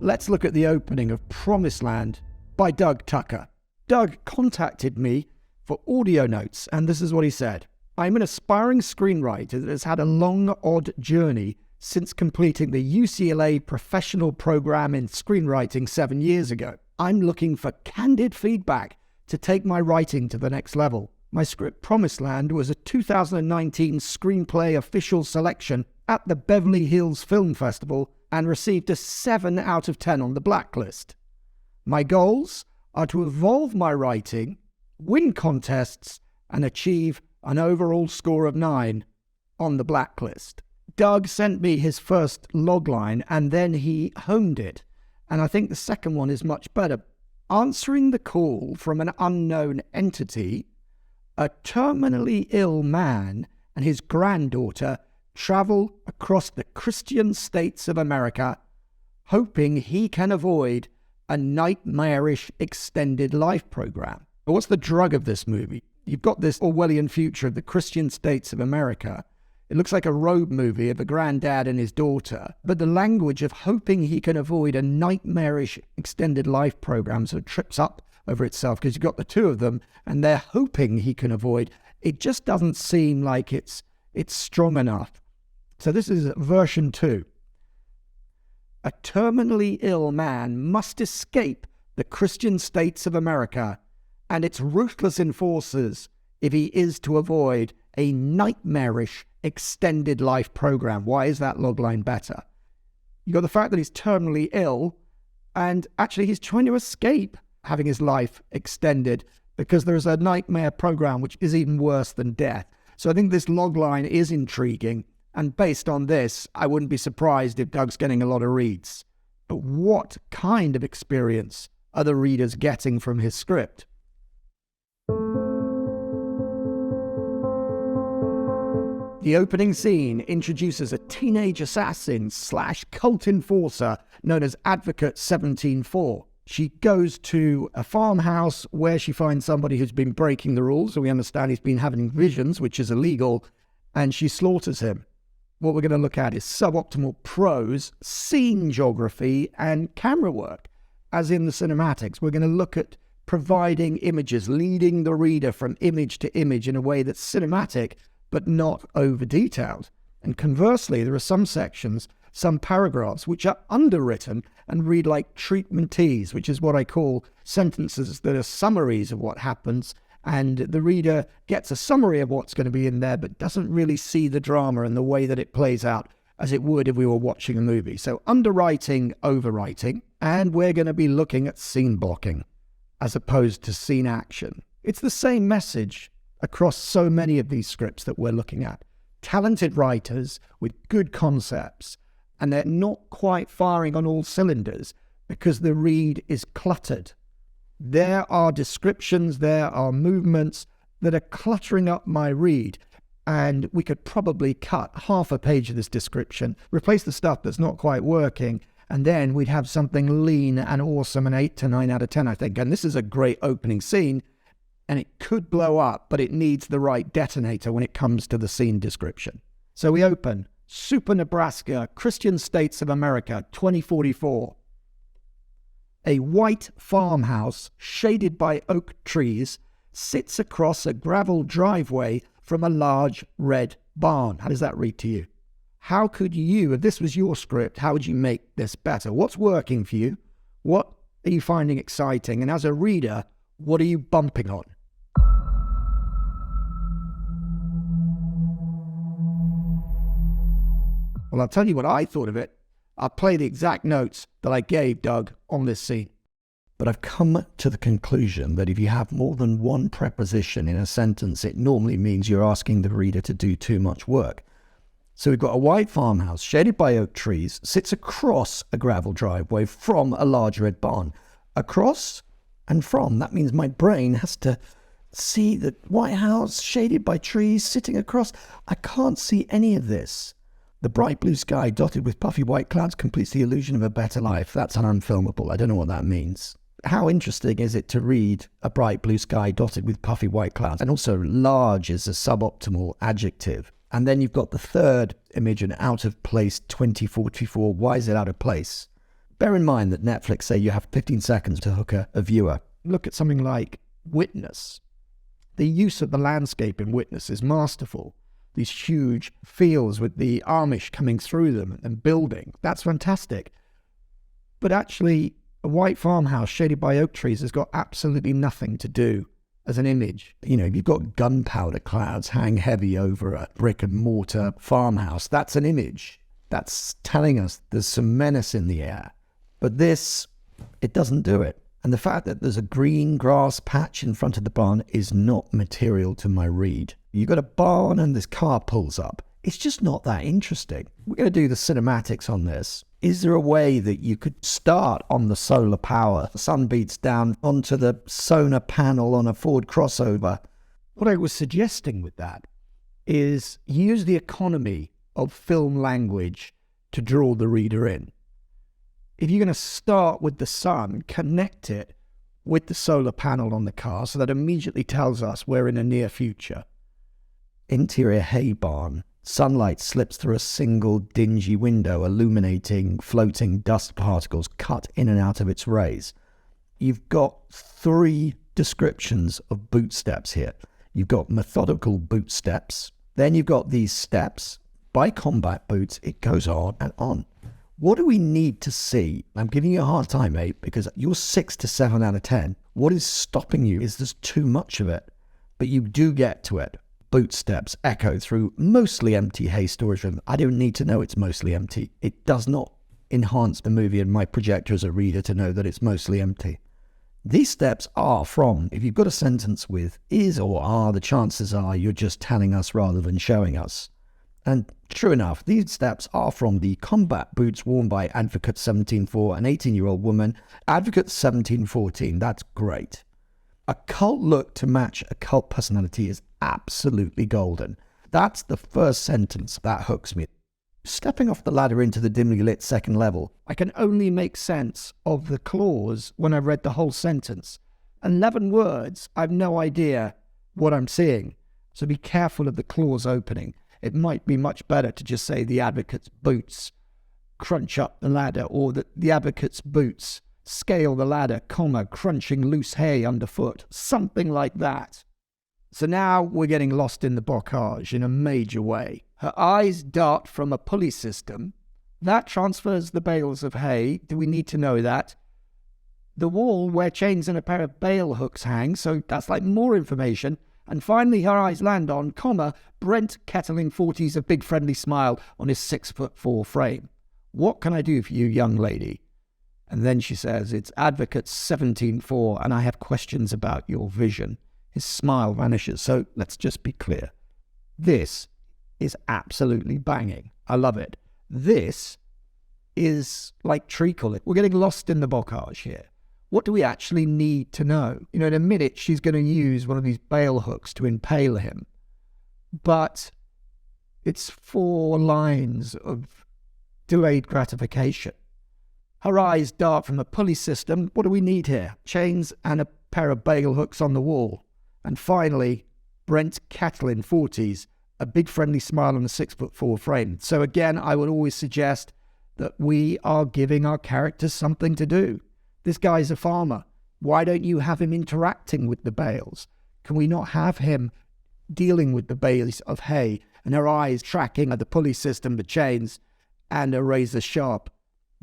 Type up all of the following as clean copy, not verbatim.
Let's look at the opening of Promised Land by Doug Tucker. Doug contacted me for audio notes, and this is what he said. I'm an aspiring screenwriter that has had a long, odd journey since completing the UCLA professional program in screenwriting 7 years ago. I'm looking for candid feedback to take my writing to the next level. My script Promised Land was a 2019 Screenplay official selection at the Beverly Hills Film Festival and received a 7 out of 10 on the blacklist. My goals are to evolve my writing, win contests, and achieve an overall score of 9 on the blacklist. Doug sent me his first logline and then he honed it. And I think the second one is much better. Answering the call from an unknown entity, a terminally ill man and his granddaughter travel across the Christian states of America, hoping he can avoid a nightmarish extended life program. But what's the drug of this movie? You've got this Orwellian future of the Christian states of America. It looks like a road movie of a granddad and his daughter, but the language of hoping he can avoid a nightmarish extended life program sort of trips up over itself because you've got the two of them and they're hoping he can avoid. It just doesn't seem like it's strong enough. So this is version 2. A terminally ill man must escape the Christian states of America and its ruthless enforcers if he is to avoid a nightmarish extended life program. Why is that logline better? You got the fact that he's terminally ill and actually he's trying to escape having his life extended because there's a nightmare program which is even worse than death. So I think this logline is intriguing, and based on this, I wouldn't be surprised if Doug's getting a lot of reads. But what kind of experience are the readers getting from his script? The opening scene introduces a teenage assassin / cult enforcer known as Advocate 17-4. She goes to a farmhouse where she finds somebody who's been breaking the rules, so we understand he's been having visions, which is illegal, and she slaughters him. What we're going to look at is suboptimal prose, scene geography, and camera work, as in the cinematics. We're going to look at providing images, leading the reader from image to image in a way that's cinematic, but not over-detailed. And conversely, there are some sections, some paragraphs, which are underwritten and read like treatmentees, which is what I call sentences that are summaries of what happens, and the reader gets a summary of what's going to be in there, but doesn't really see the drama and the way that it plays out as it would if we were watching a movie. So underwriting, overwriting, and we're going to be looking at scene blocking as opposed to scene action. It's the same message across so many of these scripts that we're looking at. Talented writers with good concepts, and they're not quite firing on all cylinders because the read is cluttered. There are descriptions, there are movements that are cluttering up my read, and we could probably cut half a page of this description, replace the stuff that's not quite working, and then we'd have something lean and awesome, an 8 to 9 out of 10, I think. And this is a great opening scene, and it could blow up, but it needs the right detonator when it comes to the scene description. So we open Super Nebraska, Christian States of America, 2044. A white farmhouse shaded by oak trees sits across a gravel driveway from a large red barn. How does that read to you? How could you, if this was your script, how would you make this better? What's working for you? What are you finding exciting? And as a reader, what are you bumping on? Well, I'll tell you what I thought of it. I'll play the exact notes that I gave Doug on this scene. But I've come to the conclusion that if you have more than one preposition in a sentence, it normally means you're asking the reader to do too much work. So we've got a white farmhouse shaded by oak trees, sits across a gravel driveway from a large red barn. Across and from, that means my brain has to see the White House shaded by trees sitting across. I can't see any of this. The bright blue sky dotted with puffy white clouds completes the illusion of a better life. That's unfilmable. I don't know what that means. How interesting is it to read a bright blue sky dotted with puffy white clouds? And also large is a suboptimal adjective. And then you've got the third image, an out of place 2044. Why is it out of place? Bear in mind that Netflix say you have 15 seconds to hook a viewer. Look at something like Witness. The use of the landscape in Witness is masterful. These huge fields with the Amish coming through them and building. That's fantastic. But actually, a white farmhouse shaded by oak trees has got absolutely nothing to do as an image. You know, you've got gunpowder clouds hang heavy over a brick and mortar farmhouse. That's an image. That's telling us there's some menace in the air. But this, it doesn't do it. And the fact that there's a green grass patch in front of the barn is not material to my read. You've got a barn and this car pulls up. It's just not that interesting. We're going to do the cinematics on this. Is there a way that you could start on the solar power? The sun beats down onto the sonar panel on a Ford crossover. What I was suggesting with that is use the economy of film language to draw the reader in. If you're going to start with the sun, connect it with the solar panel on the car so that immediately tells us we're in a near future. Interior hay barn. Sunlight slips through a single dingy window, illuminating floating dust particles cut in and out of its rays. You've got 3 descriptions of boot steps here. You've got methodical boot steps. Then you've got these steps. By combat boots, it goes on and on. What do we need to see? I'm giving you a hard time, mate, because you're 6 to 7 out of 10. What is stopping you is there's too much of it, but you do get to it. Boot steps echo through mostly empty hay storage room. I don't need to know it's mostly empty. It does not enhance the movie and my projector as a reader to know that it's mostly empty. These steps are from, if you've got a sentence with is or are, the chances are you're just telling us rather than showing us. And true enough, these steps are from the combat boots worn by Advocate 17 for an 18-year-old woman. Advocate 1714, that's great. A cult look to match a cult personality is absolutely golden. That's the first sentence that hooks me. Stepping off the ladder into the dimly lit second level, I can only make sense of the clause when I read the whole sentence. 11 words, I've no idea what I'm seeing. So be careful of the clause opening. It might be much better to just say the advocate's boots crunch up the ladder, or the advocate's boots scale the ladder, crunching loose hay underfoot, something like that. So now we're getting lost in the bocage in a major way. Her eyes dart from a pulley system. That transfers the bales of hay. Do we need to know that? The wall where chains and a pair of bale hooks hang, so that's like more information. And finally her eyes land on, Brent Kettling 40's a big friendly smile on his 6'4" frame. What can I do for you, young lady? And then she says, it's Advocate 17-4, and I have questions about your vision. His smile vanishes. So let's just be clear. This is absolutely banging. I love it. This is like treacle. We're getting lost in the bocage here. What do we actually need to know? You know, in a minute, she's going to use one of these bale hooks to impale him. But it's 4 lines of delayed gratification. Her eyes dart from a pulley system. What do we need here? Chains and a pair of bale hooks on the wall. And finally, Brent Kettling 40's, a big friendly smile on a 6'4" frame. So again, I would always suggest that we are giving our characters something to do. This guy's a farmer. Why don't you have him interacting with the bales? Can we not have him dealing with the bales of hay and her eyes tracking the pulley system, the chains, and a razor-sharp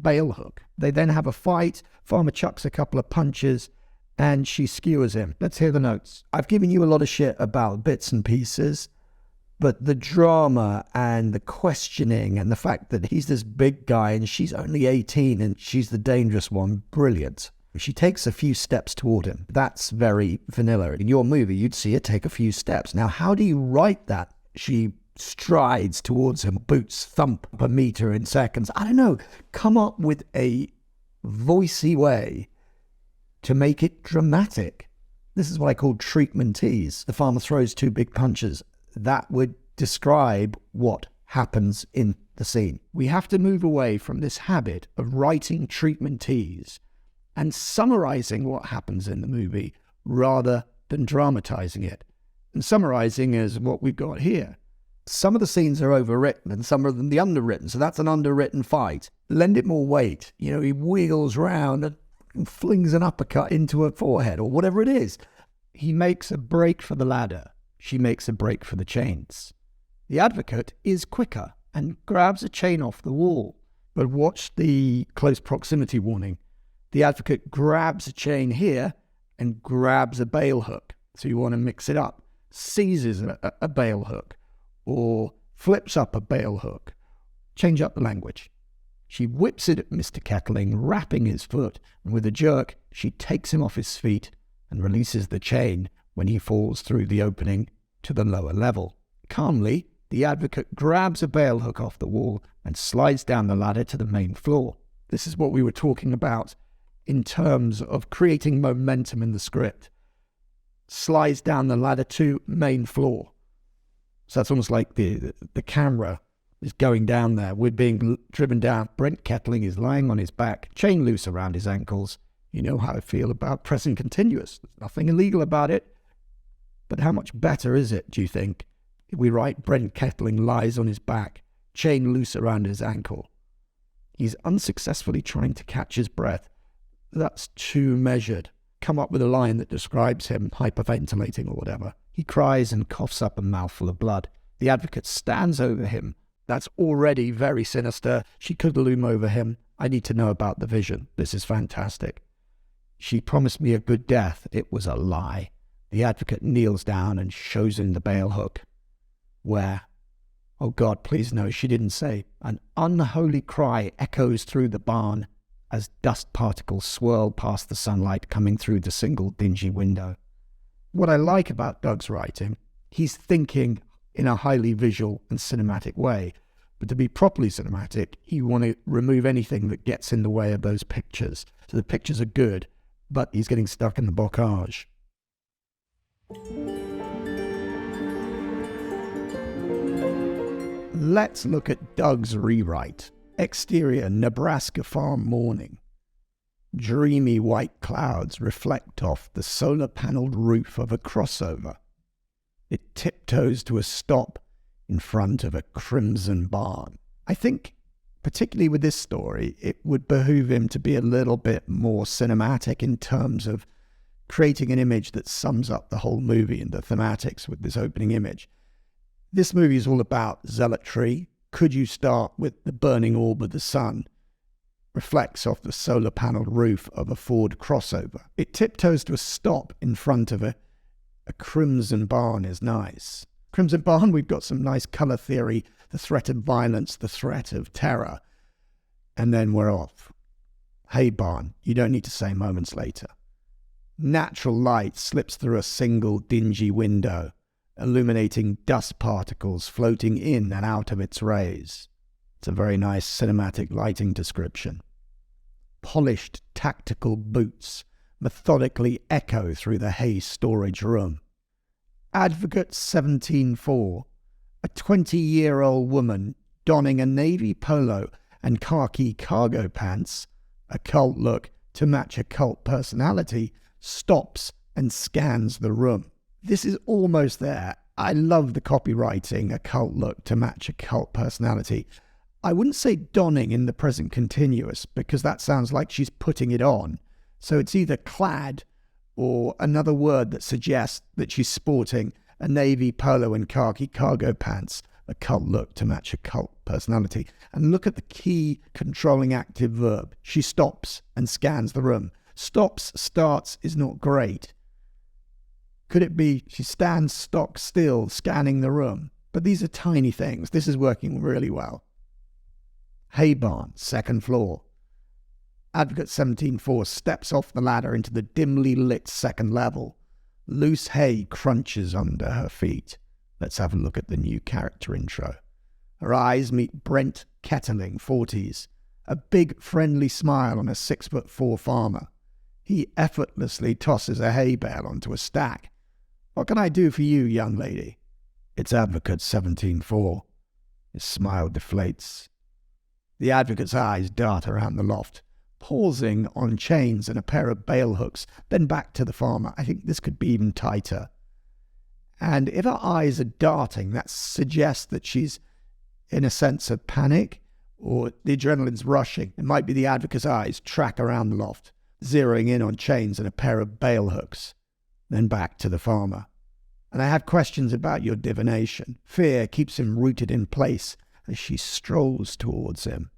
bale hook? They then have a fight. Farmer chucks a couple of punches and she skewers him. Let's hear the notes. I've given you a lot of shit about bits and pieces, but the drama and the questioning and the fact that he's this big guy and she's only 18 and she's the dangerous one, brilliant. She takes a few steps toward him. That's very vanilla. In your movie, you'd see her take a few steps. Now, how do you write that? She strides towards him, boots thump per meter in seconds. I don't know. Come up with a voicey way to make it dramatic. This is what I call treatment tease. The farmer throws 2 big punches. That would describe what happens in the scene. We have to move away from this habit of writing treatment tease and summarizing what happens in the movie rather than dramatizing it. And summarizing is what we've got here. Some of the scenes are overwritten and some of them the underwritten. So that's an underwritten fight. Lend it more weight. You know, he wheels round and flings an uppercut into her forehead or whatever it is. He makes a break for the ladder. She makes a break for the chains. The advocate is quicker and grabs a chain off the wall. But watch the close proximity warning. The advocate grabs a chain here and grabs a bail hook. So you want to mix it up. Seizes a bail hook or flips up a bail hook. Change up the language. She whips it at Mr. Kettling, wrapping his foot, and with a jerk, she takes him off his feet and releases the chain when he falls through the opening to the lower level. Calmly, the advocate grabs a bail hook off the wall and slides down the ladder to the main floor. This is what we were talking about in terms of creating momentum in the script. Slides down the ladder to main floor. So that's almost like the camera is going down there. We're being driven down. Brent Kettling is lying on his back, chain loose around his ankles. You know how I feel about present continuous. There's nothing illegal about it. But how much better is it, do you think, if we write Brent Kettling lies on his back, chain loose around his ankle? He's unsuccessfully trying to catch his breath. That's too measured. Come up with a line that describes him hyperventilating or whatever. He cries and coughs up a mouthful of blood. The advocate stands over him. That's already very sinister. She could loom over him. I need to know about the vision. This is fantastic. She promised me a good death. It was a lie. The advocate kneels down and shows him the bail hook. Where? Oh God, please no, she didn't say. An unholy cry echoes through the barn as dust particles swirl past the sunlight coming through the single dingy window. What I like about Doug's writing, he's thinking in a highly visual and cinematic way. But to be properly cinematic, you want to remove anything that gets in the way of those pictures. So the pictures are good, but he's getting stuck in the bocage. Let's look at Doug's rewrite. Exterior, Nebraska farm morning. Dreamy white clouds reflect off the solar-paneled roof of a crossover. It tiptoes to a stop in front of a crimson barn. I think, particularly with this story, it would behoove him to be a little bit more cinematic in terms of creating an image that sums up the whole movie and the thematics with this opening image. This movie is all about zealotry. Could you start with the burning orb of the sun? Reflects off the solar-paneled roof of a Ford crossover. It tiptoes to a stop in front of a crimson barn is nice. Crimson barn, we've got some nice colour theory, the threat of violence, the threat of terror. And then we're off. Hay barn, you don't need to say moments later. Natural light slips through a single dingy window, illuminating dust particles floating in and out of its rays. It's a very nice cinematic lighting description. Polished tactical boots methodically echo through the hay storage room. Advocate 17-4, a 20-year-old woman donning a navy polo and khaki cargo pants, a cult look to match a cult personality, stops and scans the room. This is almost there. I love the copywriting, a cult look to match a cult personality. I wouldn't say donning in the present continuous because that sounds like she's putting it on. So it's either clad or another word that suggests that she's sporting a navy polo and khaki cargo pants, a cult look to match a cult personality. And look at the key controlling active verb. She stops and scans the room. Stops, starts is not great. Could it be she stands stock still, scanning the room? But these are tiny things. This is working really well. Hay barn, second floor. Advocate 17-4 steps off the ladder into the dimly lit second level. Loose hay crunches under her feet. Let's have a look at the new character intro. Her eyes meet Brent Kettling, 40s. A big friendly smile on a 6'4" farmer. He effortlessly tosses a hay bale onto a stack. What can I do for you, young lady? It's Advocate 17-4. His smile deflates. The advocate's eyes dart around the loft, pausing on chains and a pair of bail hooks, then back to the farmer. I think this could be even tighter. And if her eyes are darting, that suggests that she's in a sense of panic or the adrenaline's rushing. It might be the advocate's eyes track around the loft, zeroing in on chains and a pair of bail hooks. Then back to the farmer. And I have questions about your divination. Fear keeps him rooted in place as she strolls towards him.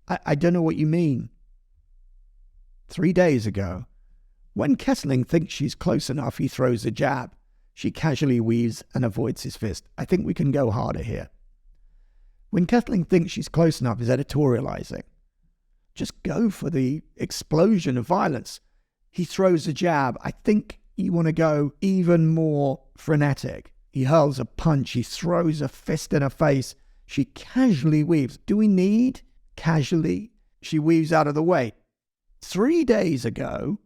I don't know what you mean. 3 days ago, when Kettling thinks she's close enough, he throws a jab. She casually weaves and avoids his fist. I think we can go harder here. When Kettling thinks she's close enough, he's editorializing. Just go for the explosion of violence. He throws a jab. I think you want to go even more frenetic. He hurls a punch. He throws a fist in her face. She casually weaves. Do we need casually? She weaves out of the way. 3 days ago,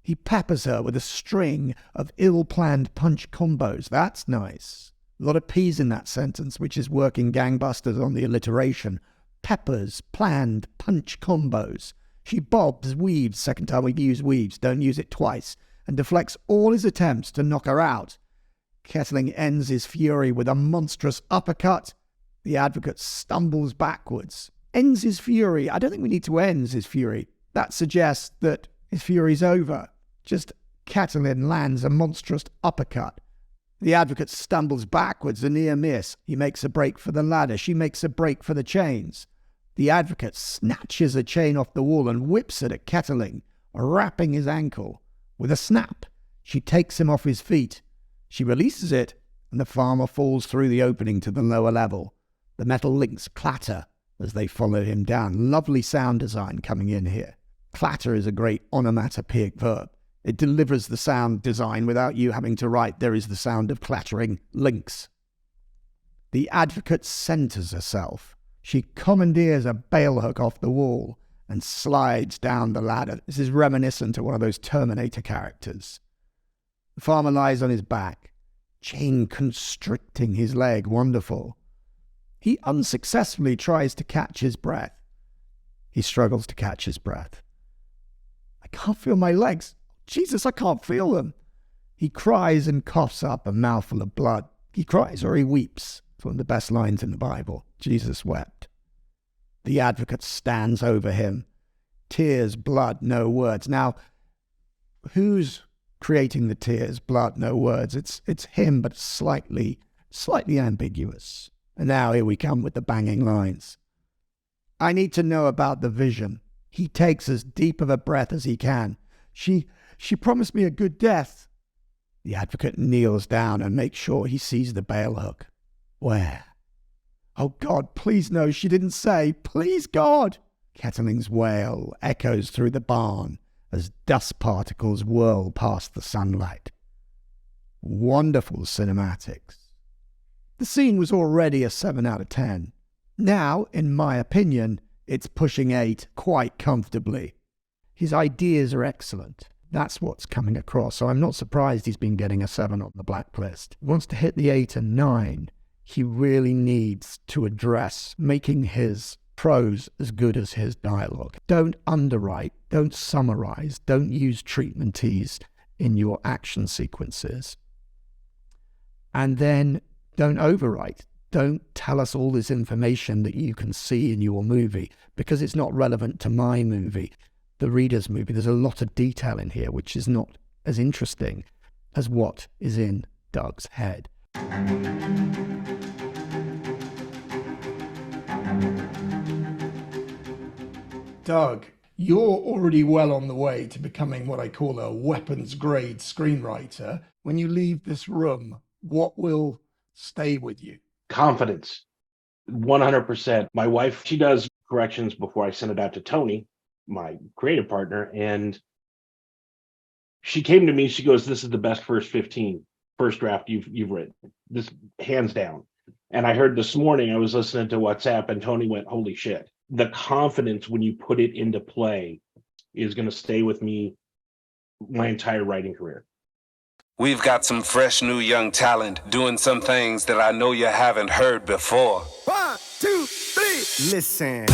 he peppers her with a string of ill-planned punch combos. That's nice. A lot of P's in that sentence, which is working gangbusters on the alliteration. Peppers, planned, punch combos. She bobs, weaves, second time we've used weaves, don't use it twice, and deflects all his attempts to knock her out. Kettling ends his fury with a monstrous uppercut. The advocate stumbles backwards. Ends his fury. I don't think we need to end his fury. That suggests that his fury's over. Just Kettling lands a monstrous uppercut. The advocate stumbles backwards, a near miss. He makes a break for the ladder. She makes a break for the chains. The advocate snatches a chain off the wall and whips it at Kettling, wrapping his ankle. With a snap, she takes him off his feet. She releases it, and the farmer falls through the opening to the lower level. The metal links clatter as they follow him down. Lovely sound design coming in here. Clatter is a great onomatopoeic verb. It delivers the sound design without you having to write, there is the sound of clattering links. The advocate centers herself. She commandeers a bail hook off the wall and slides down the ladder. This is reminiscent of one of those Terminator characters. The farmer lies on his back, chain constricting his leg. Wonderful. He unsuccessfully tries to catch his breath. He struggles to catch his breath. I can't feel my legs. Jesus, I can't feel them. He cries and coughs up a mouthful of blood. He cries or he weeps. It's one of the best lines in the Bible. Jesus wept. The advocate stands over him. Tears, blood, no words. Now, who's creating the tears, blood, no words? It's him, but slightly ambiguous. And now here we come with the banging lines. I need to know about the vision. He takes as deep of a breath as he can. She promised me a good death. The advocate kneels down and makes sure he sees the bail hook. Where? Oh God, please no, she didn't say. Please God. Kettling's wail echoes through the barn as dust particles whirl past the sunlight. Wonderful cinematics. The scene was already a 7 out of 10. Now, in my opinion, it's pushing 8 quite comfortably. His ideas are excellent. That's what's coming across, so I'm not surprised he's been getting a 7 on the blacklist. He wants to hit the 8 and 9. He really needs to address making his prose as good as his dialogue. Don't underwrite, don't summarize, don't use treatmentees in your action sequences. And then don't overwrite. Don't tell us all this information that you can see in your movie because it's not relevant to my movie, the reader's movie. There's a lot of detail in here which is not as interesting as what is in Doug's head. Doug, you're already well on the way to becoming what I call a weapons-grade screenwriter. When you leave this room, what will stay with you? Confidence, 100%. My wife, she does corrections before I send it out to Tony, my creative partner, and she came to me, she goes, this is the best first draft you've written. This, hands down. And I heard this morning, I was listening to WhatsApp, and Tony went, holy shit. The confidence when you put it into play is going to stay with me my entire writing career. We've got some fresh new young talent doing some things that I know you haven't heard before. 1, 2, 3, listen.